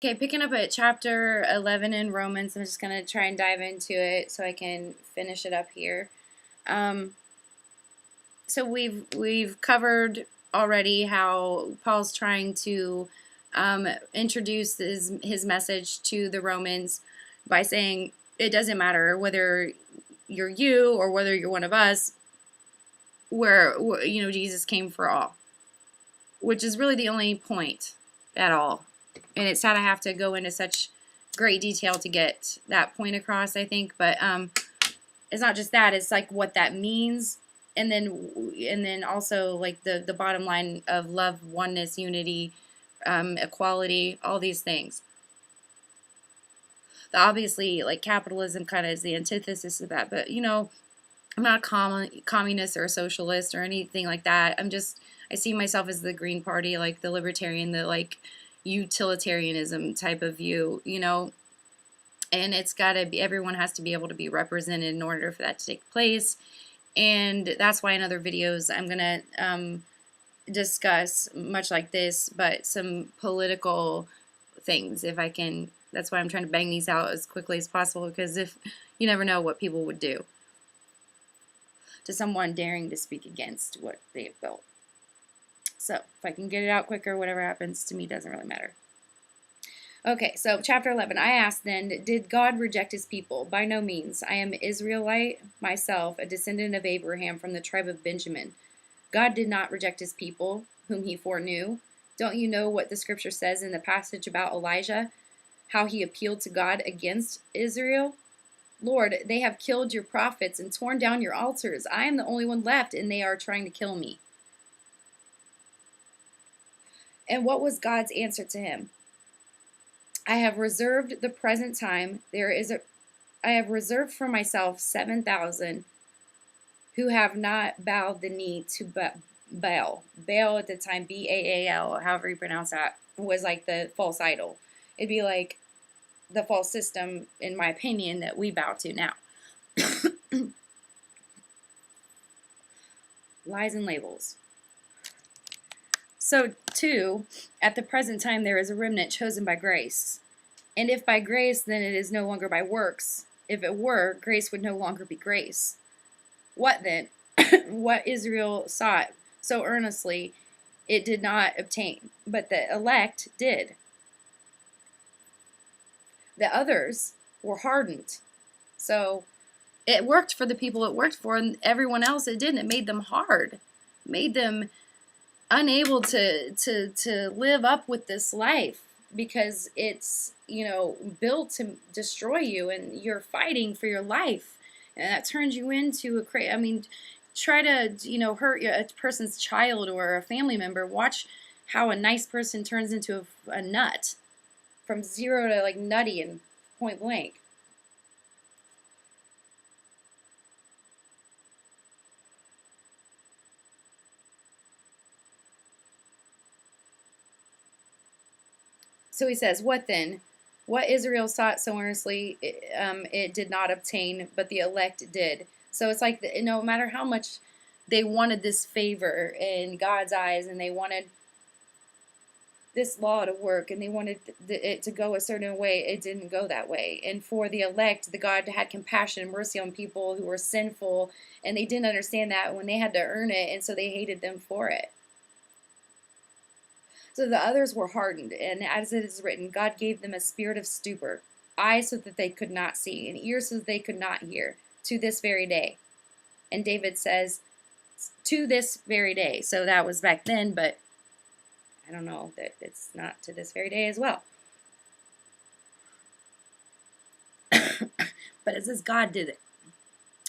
Okay, picking up at chapter 11 in Romans. I'm just going to try and dive into it so I can finish it up here. So we've covered already how Paul's trying to introduce his message to the Romans by saying it doesn't matter whether you're you or whether you're one of us, where Jesus came for all, which is really the only point at all. And it's sad I have to go into such great detail to get that point across, I think. But it's not just that; it's like what that means, and then also like the bottom line of love, oneness, unity, equality, all these things. Obviously, like capitalism kind of is the antithesis of that. But I'm not a communist or a socialist or anything like that. I see myself as the Green Party, like the libertarian, the like utilitarianism type of view, and it's got to be, everyone has to be able to be represented in order for that to take place. And that's why in other videos I'm going to discuss, much like this, but some political things if I can. That's why I'm trying to bang these out as quickly as possible, because if you never know what people would do to someone daring to speak against what they have built. So if I can get it out quicker, whatever happens to me doesn't really matter. Okay, so chapter 11. I asked then, did God reject his people? By no means. I am Israelite myself, a descendant of Abraham from the tribe of Benjamin. God did not reject his people, whom he foreknew. Don't you know what the scripture says in the passage about Elijah, how he appealed to God against Israel? Lord, they have killed your prophets and torn down your altars. I am the only one left, and they are trying to kill me. And what was God's answer to him? I have reserved the present time. I have reserved for myself 7,000 who have not bowed the knee to Baal. Baal at the time, Baal, however you pronounce that, was like the false idol. It'd be like the false system, in my opinion, that we bow to now. Lies and labels. So, 2, at the present time there is a remnant chosen by grace. And if by grace, then it is no longer by works. If it were, grace would no longer be grace. What then? What Israel sought so earnestly, it did not obtain, but the elect did. The others were hardened. So it worked for the people it worked for, and everyone else it didn't. It made them hard. It made them unable to live up with this life, because it's built to destroy you, and you're fighting for your life, and that turns you into try to hurt a person's child or a family member. Watch how a nice person turns into a nut, from zero to like nutty and point blank. So he says, what then? What Israel sought so earnestly, it did not obtain, but the elect did. So it's like, no matter how much they wanted this favor in God's eyes, and they wanted this law to work, and they wanted it to go a certain way, it didn't go that way. And for the elect, the God had compassion and mercy on people who were sinful, and they didn't understand that when they had to earn it, and so they hated them for it. So the others were hardened, and as it is written, God gave them a spirit of stupor, eyes so that they could not see, and ears so that they could not hear, to this very day. And David says, to this very day. So that was back then, but I don't know that it's not to this very day as well. But it says God did it.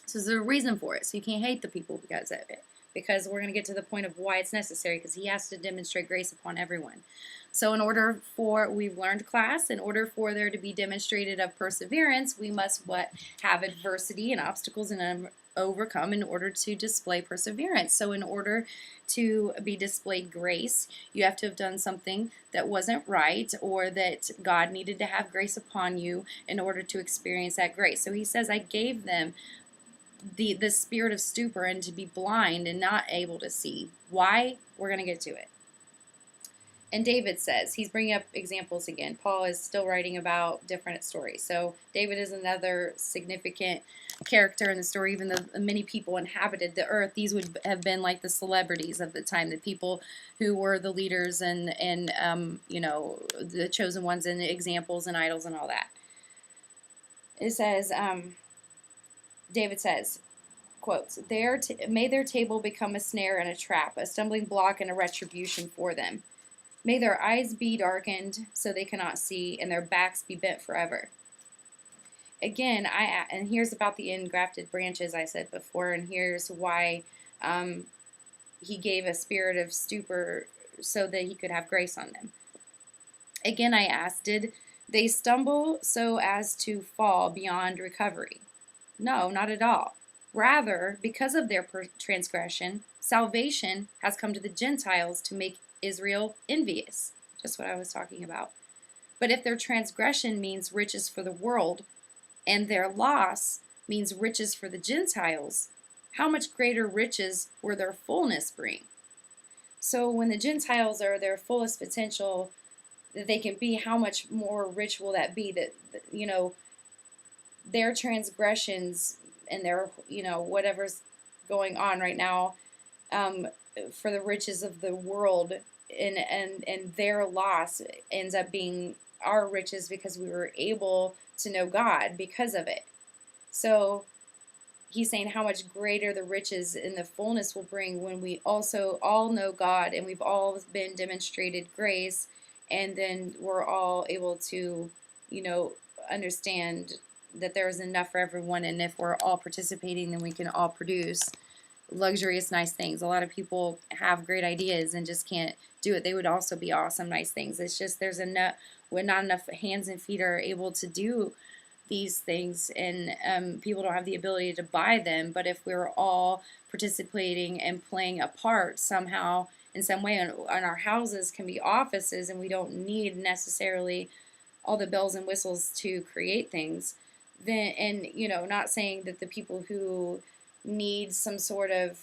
So there's a reason for it. So you can't hate the people because of it. Because we're going to get to the point of why it's necessary, because he has to demonstrate grace upon everyone. So we've learned class, in order for there to be demonstrated of perseverance, we must have adversity and obstacles and overcome in order to display perseverance. So in order to be displayed grace, you have to have done something that wasn't right, or that God needed to have grace upon you in order to experience that grace. So he says, I gave them the spirit of stupor, and to be blind and not able to see. Why? We're going to get to it. And David says, he's bringing up examples again. Paul is still writing about different stories. So David is another significant character in the story. Even though many people inhabited the earth, these would have been like the celebrities of the time, the people who were the leaders and you know, the chosen ones and examples and idols and all that. It says, David says, quotes, may their table become a snare and a trap, a stumbling block and a retribution for them. May their eyes be darkened so they cannot see, and their backs be bent forever. Again, and here's about the engrafted branches I said before, and here's why he gave a spirit of stupor so that he could have grace on them. Again, I asked, did they stumble so as to fall beyond recovery? No, not at all. Rather, because of their transgression, salvation has come to the Gentiles to make Israel envious. Just what I was talking about. But if their transgression means riches for the world, and their loss means riches for the Gentiles, how much greater riches will their fullness bring? So when the Gentiles are their fullest potential that they can be, how much more rich will that be? That, you know, their transgressions and their, you know, whatever's going on right now, for the riches of the world, and their loss ends up being our riches because we were able to know God because of it. So he's saying how much greater the riches and the fullness will bring when we also all know God and we've all been demonstrated grace, and then we're all able to, you know, understand that there is enough for everyone, and if we're all participating, then we can all produce luxurious, nice things. A lot of people have great ideas and just can't do it. They would also be awesome, nice things. It's just there's enough, when not enough hands and feet are able to do these things, and people don't have the ability to buy them. But if we're all participating and playing a part somehow, in some way, and our houses can be offices, and we don't need necessarily all the bells and whistles to create things, then, and you know, not saying that the people who need some sort of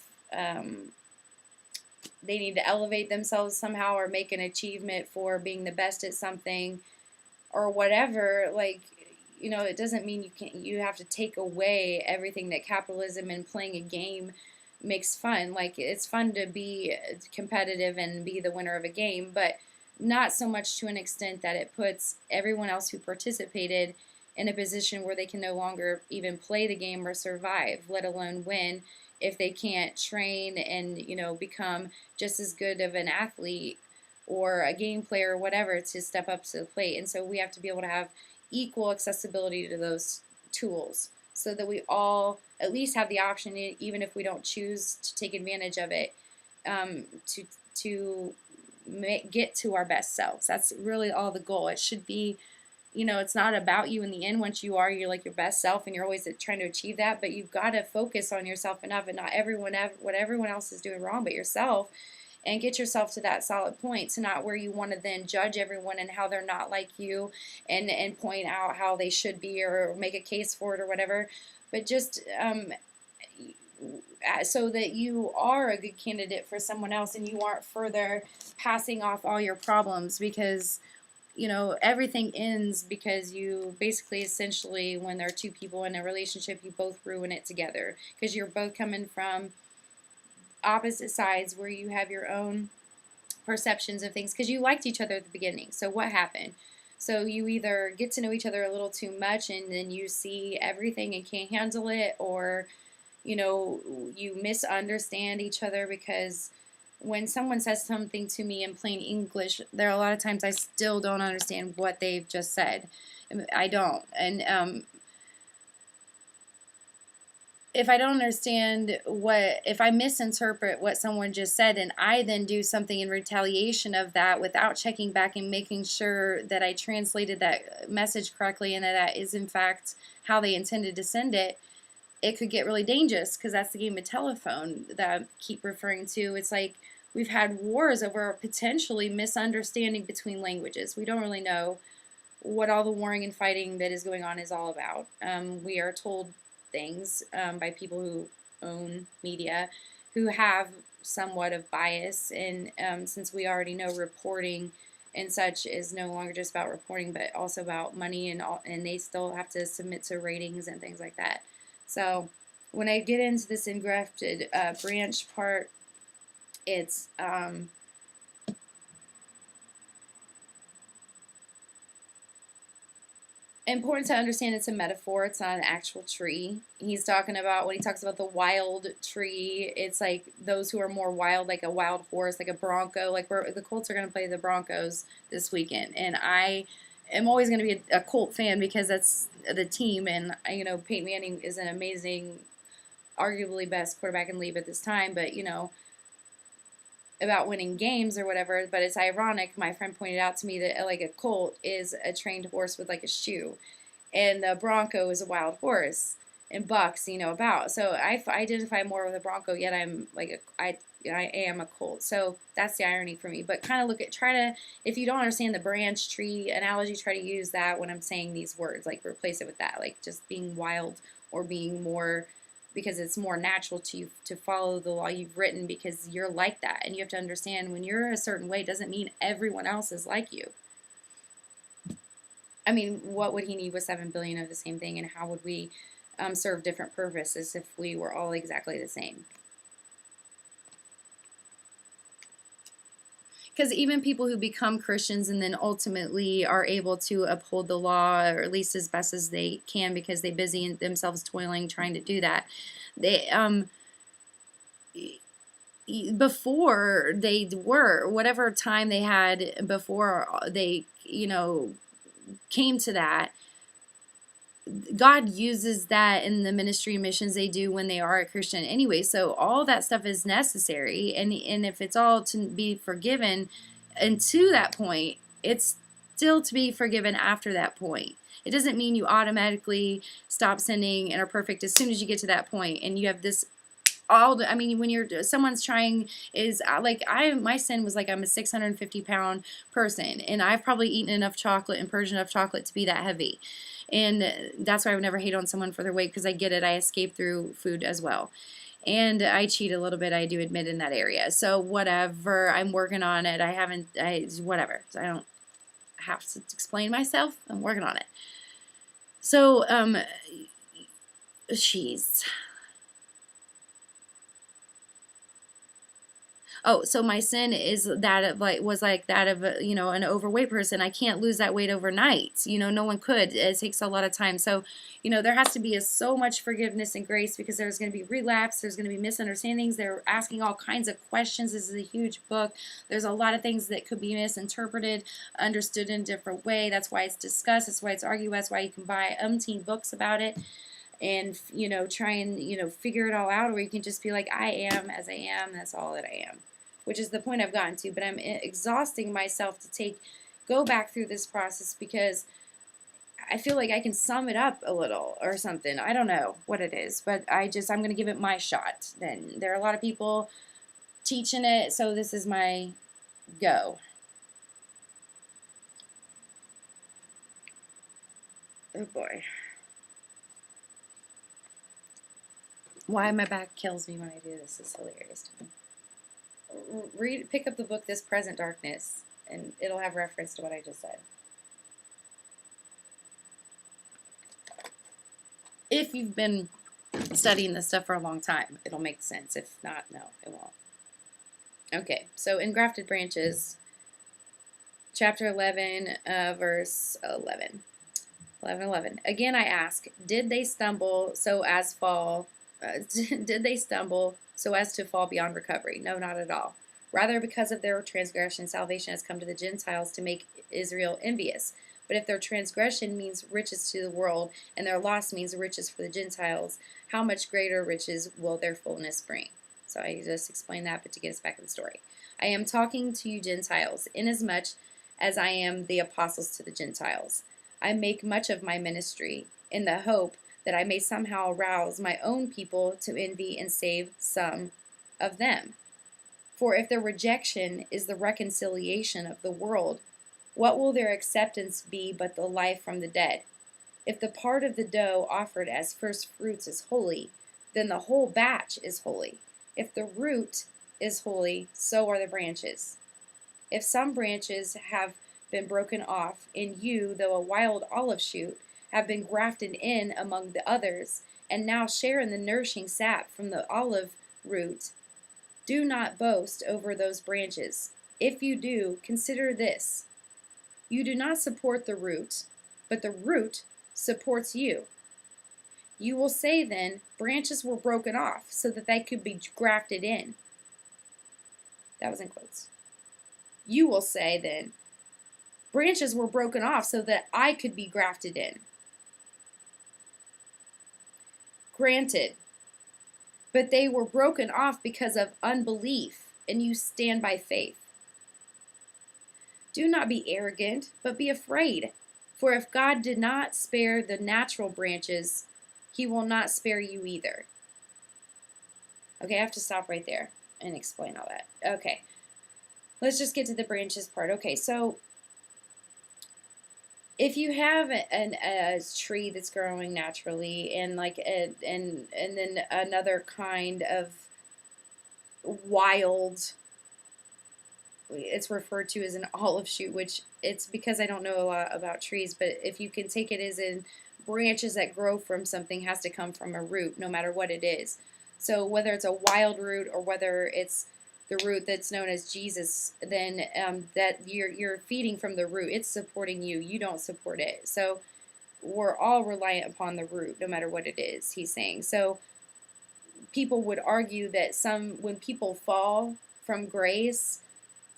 they need to elevate themselves somehow or make an achievement for being the best at something or whatever, like, you know, it doesn't mean you have to take away everything that capitalism and playing a game makes fun. Like, it's fun to be competitive and be the winner of a game, but not so much to an extent that it puts everyone else who participated in a position where they can no longer even play the game or survive, let alone win, if they can't train and, you know, become just as good of an athlete or a game player or whatever to step up to the plate. And so we have to be able to have equal accessibility to those tools so that we all at least have the option, even if we don't choose to take advantage of it, to get to our best selves. That's really all the goal. It should be, you know, it's not about you in the end. Once you're like your best self, and you're always trying to achieve that, but you've got to focus on yourself enough and not what everyone else is doing wrong but yourself, and get yourself to that solid point, to not where you want to then judge everyone and how they're not like you, and point out how they should be or make a case for it or whatever, but just so that you are a good candidate for someone else and you aren't further passing off all your problems, because you know, everything ends because you basically, essentially, when there are two people in a relationship, you both ruin it together because you're both coming from opposite sides where you have your own perceptions of things, because you liked each other at the beginning. So what happened? So you either get to know each other a little too much and then you see everything and can't handle it, or, you know, you misunderstand each other, because when someone says something to me in plain English, there are a lot of times I still don't understand what they've just said. I don't. And if I don't understand if I misinterpret what someone just said, and I then do something in retaliation of that without checking back and making sure that I translated that message correctly and that is in fact how they intended to send it, it could get really dangerous, because that's the game of telephone that I keep referring to. It's like we've had wars over potentially misunderstanding between languages. We don't really know what all the warring and fighting that is going on is all about. We are told things by people who own media who have somewhat of bias. And since we already know reporting and such is no longer just about reporting, but also about money, and they still have to submit to ratings and things like that. So when I get into this engrafted branch part, it's important to understand it's a metaphor. It's not an actual tree. He's talking about, when he talks about the wild tree, it's like those who are more wild, like a wild horse, like a bronco. Like the Colts are going to play the Broncos this weekend, and I am always going to be a Colt fan because that's the team. And Peyton Manning is an amazing, arguably best quarterback in the league at this time. But about winning games or whatever, but it's ironic. My friend pointed out to me that like a colt is a trained horse with like a shoe, and the bronco is a wild horse, and bucks, about. So I identify more with a bronco, yet I'm like I am a colt. So that's the irony for me. But kind of if you don't understand the branch tree analogy, try to use that when I'm saying these words, like replace it with that, like just being wild or being more, because it's more natural to you to follow the law you've written because you're like that. And you have to understand, when you're a certain way doesn't mean everyone else is like you. I mean, what would he need with 7 billion of the same thing, and how would we serve different purposes if we were all exactly the same? Because even people who become Christians and then ultimately are able to uphold the law, or at least as best as they can, because they busy themselves toiling trying to do that, they before they were, whatever time they had before they came to that, God uses that in the ministry missions they do when they are a Christian anyway. So all that stuff is necessary, and if it's all to be forgiven, and to that point, it's still to be forgiven after that point. It doesn't mean you automatically stop sinning and are perfect as soon as you get to that point, and you have this when someone's trying, is like my sin was like, I'm a 650-pound person, and I've probably eaten enough chocolate and purged enough chocolate to be that heavy. And that's why I would never hate on someone for their weight, because I get it. I escape through food as well. And I cheat a little bit, I do admit, in that area. So whatever, I'm working on it. Whatever. So I don't have to explain myself. I'm working on it. So, jeez. Oh, so my sin is that of that of an overweight person. I can't lose that weight overnight. No one could. It takes a lot of time. So, there has to be so much forgiveness and grace, because there's going to be relapse. There's going to be misunderstandings. They're asking all kinds of questions. This is a huge book. There's a lot of things that could be misinterpreted, understood in a different way. That's why it's discussed. That's why it's argued. That's why you can buy umpteen books about it. And, try and, figure it all out. Or you can just be like, I am as I am. That's all that I am. Which is the point I've gotten to, but I'm exhausting myself to go back through this process, because I feel like I can sum it up a little or something. I don't know what it is, but I'm going to give it my shot. Then there are a lot of people teaching it, so this is my go. Oh boy. Why my back kills me when I do this is hilarious to me. Pick up the book This Present Darkness, and it'll have reference to what I just said. If you've been studying this stuff for a long time, it'll make sense. If not, no, it won't. Okay, so Engrafted Branches, chapter 11, verse 11. 11:11. Again I ask, did they stumble so as to fall beyond recovery? No, not at all. Rather, because of their transgression, salvation has come to the Gentiles to make Israel envious. But if their transgression means riches to the world, and their loss means riches for the Gentiles, how much greater riches will their fullness bring? So I just explained that, but to get us back to the story. I am talking to you Gentiles, inasmuch as I am the apostles to the Gentiles. I make much of my ministry, in the hope that I may somehow arouse my own people to envy and save some of them. For if their rejection is the reconciliation of the world, what will their acceptance be but the life from the dead? If the part of the dough offered as first fruits is holy, then the whole batch is holy. If the root is holy, so are the branches. If some branches have been broken off, and you, though a wild olive shoot, have been grafted in among the others, and now share in the nourishing sap from the olive root, do not boast over those branches. If you do, consider this: you do not support the root, but the root supports you. You will say then, branches were broken off so that they could be grafted in. That was in quotes. You will say then, branches were broken off so that I could be grafted in. Granted, but they were broken off because of unbelief, and you stand by faith. Do not be arrogant, but be afraid. For if God did not spare the natural branches, he will not spare you either. Okay, I have to stop right there and explain all that. Okay, let's just get to the branches part. Okay, so if you have a tree that's growing naturally, and and then another kind of wild, it's referred to as an olive shoot, which it's because I don't know a lot about trees, but if you can take it as in branches that grow from something, has to come from a root, no matter what it is. So whether it's a wild root or whether it's the root that's known as Jesus, then that you're feeding from the root. It's supporting you. You don't support it. So we're all reliant upon the root, no matter what it is, he's saying. So people would argue that when people fall from grace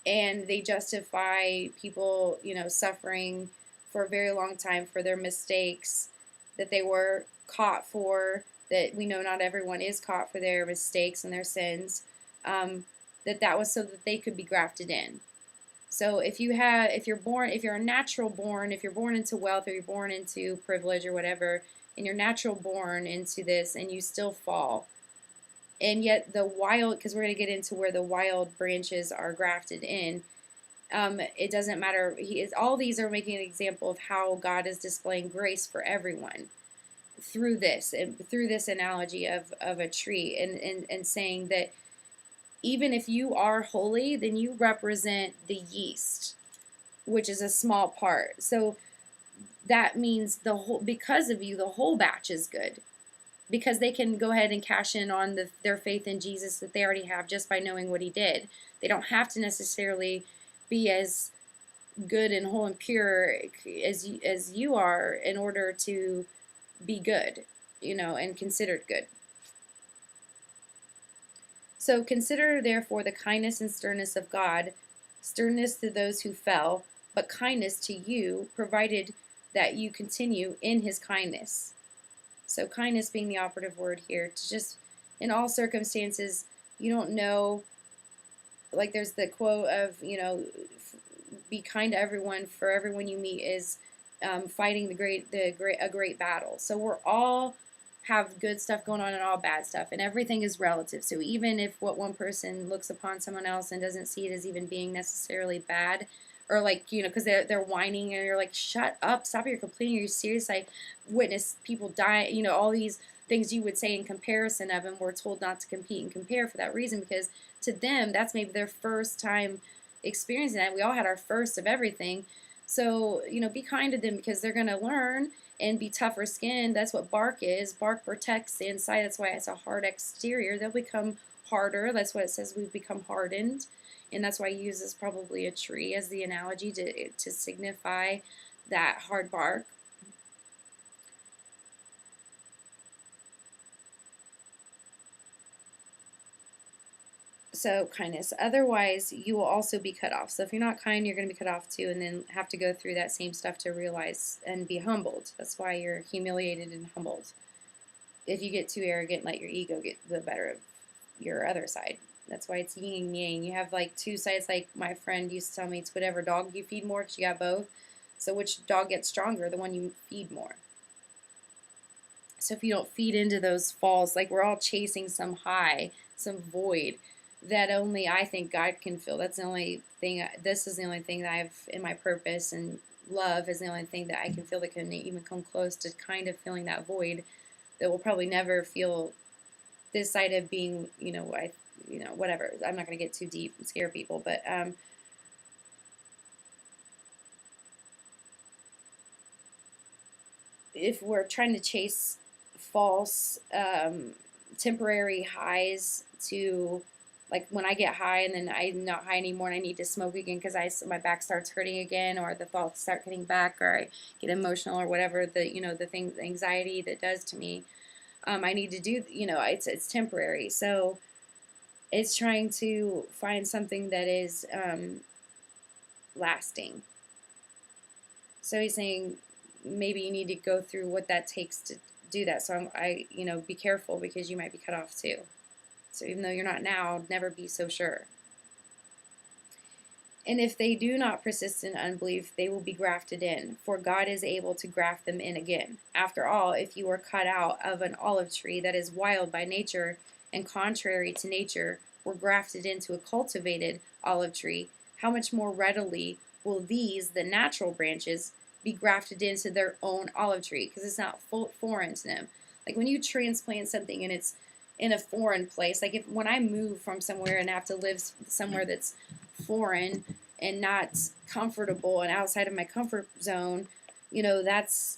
and they justify people, suffering for a very long time for their mistakes that they were caught for, that we know not everyone is caught for their mistakes and their sins, that was so that they could be grafted in. So if you're a natural born, if you're born into wealth or you're born into privilege or whatever, and you're natural born into this and you still fall, and yet because we're going to get into where the wild branches are grafted in, it doesn't matter. All these are making an example of how God is displaying grace for everyone through this analogy of a tree, and saying that even if you are holy, then you represent the yeast, which is a small part. So that means because of you, the whole batch is good, because they can go ahead and cash in on their faith in Jesus that they already have just by knowing what he did. They don't have to necessarily be as good and whole and pure as you are in order to be good, and considered good. So consider therefore the kindness and sternness of God, sternness to those who fell, but kindness to you, provided that you continue in his kindness. So kindness being the operative word here, to just, in all circumstances, you don't know, like there's the quote of, be kind to everyone, for everyone you meet is fighting a great battle. So we're all have good stuff going on and all bad stuff, and everything is relative. So even if what one person looks upon someone else and doesn't see it as even being necessarily bad, or because they're whining and you're like, shut up, stop your complaining, are you serious? I witnessed people die, all these things you would say in comparison of, and we're told not to compete and compare for that reason, because to them that's maybe their first time experiencing that. We all had our first of everything. So be kind to them, because they're going to learn and be tougher skinned. That's what bark is. Bark protects the inside. That's why it's a hard exterior. They'll become harder. That's what it says, we've become hardened. And that's why he uses probably a tree as the analogy to signify that hard bark. So kindness. Otherwise, you will also be cut off. So if you're not kind, you're going to be cut off too, and then have to go through that same stuff to realize and be humbled. That's why you're humiliated and humbled. If you get too arrogant, let your ego get the better of your other side. That's why it's yin and yang. You have like two sides. Like my friend used to tell me, it's whatever dog you feed more, because you got both. So which dog gets stronger? The one you feed more. So if you don't feed into those falls, like we're all chasing some high, some void that only I think God can fill. That's the only thing. This is the only thing that I've in my purpose, and love is the only thing that I can feel that can even come close to kind of filling that void that will probably never feel this side of being, whatever. I'm not going to get too deep and scare people, but if we're trying to chase false temporary highs to, like, when I get high and then I'm not high anymore and I need to smoke again because my back starts hurting again, or the thoughts start getting back, or I get emotional, or whatever the anxiety that does to me, I need to do, it's temporary. So it's trying to find something that is lasting. So he's saying maybe you need to go through what that takes to do that. So be careful, because you might be cut off too. So even though you're not now, never be so sure. And if they do not persist in unbelief, they will be grafted in, for God is able to graft them in again. After all, if you were cut out of an olive tree that is wild by nature and contrary to nature, were grafted into a cultivated olive tree, how much more readily will these, the natural branches, be grafted into their own olive tree, because it's not foreign to them. Like when you transplant something and it's in a foreign place, like when I move from somewhere and have to live somewhere that's foreign and not comfortable and outside of my comfort zone, that's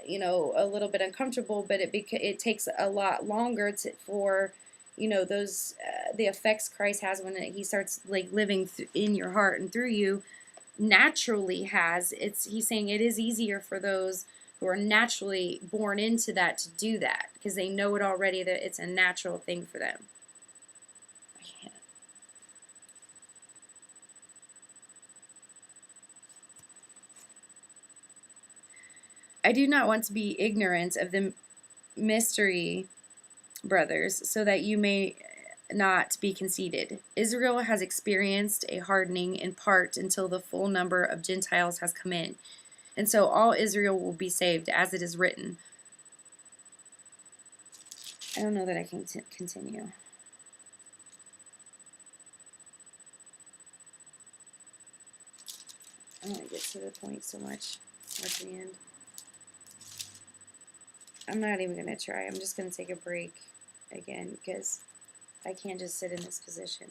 a little bit uncomfortable, but it takes a lot longer for those the effects Christ has when he starts like living in your heart and through you naturally has. He's saying it is easier for those who are naturally born into that to do that, because they know it already, that it's a natural thing for them. I can't. I do not want to be ignorant of the mystery, brothers, so that you may not be conceited. Israel has experienced a hardening in part until the full number of Gentiles has come in. And so all Israel will be saved, as it is written. I don't know that I can continue. I don't want to get to the point so much at the end. I'm not even going to try. I'm just going to take a break again, because I can't just sit in this position.